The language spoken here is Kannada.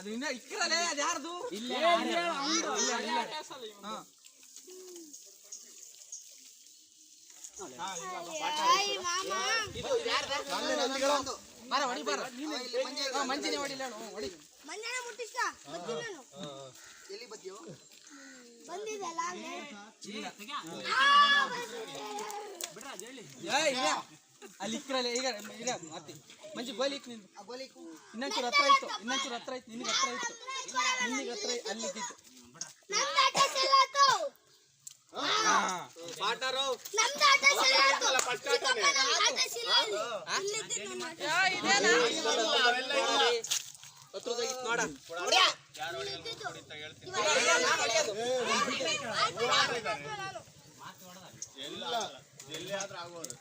ಅದು ಇನ್ನ ಇಕ್ಕರಲೇ ಅದು ಯಾರ್ದು ಇಲ್ಲ ಬಾರ ಹೊಡಿ ಬಾರ ಮಂಜಿನೇ ಹೊಡಿಲ್ಲ ಹೊಡಿ ಮಂಜನ ಮುಟ್ಟಿಸ್ಕ ಬತ್ತಿ ನಾನು ಎಲ್ಲಿ ಬತ್ತಿಯೋ ಬಂದಿದಲ್ಲ ಅಲ್ಲಿ ಇಕ್ಕರಲ್ಲ ಈಗ ಈಗ ಮಾತಿ ಮಂಜಿ ಗೋಲಿ ಇಕ್ ನಿಂದು ಇನ್ನೊಂಚೂರು ಹತ್ರ ಇತ್ತು ನಿನಗೆ ಹತ್ರ ಅಲ್ಲಿ ಇದ್ದಿತ್ತು ಪಾಟರು ನೋಡ ಎಲ್ಲ ಜಲ್ಲಿ ಆದ್ರೆ ಆಗೋದು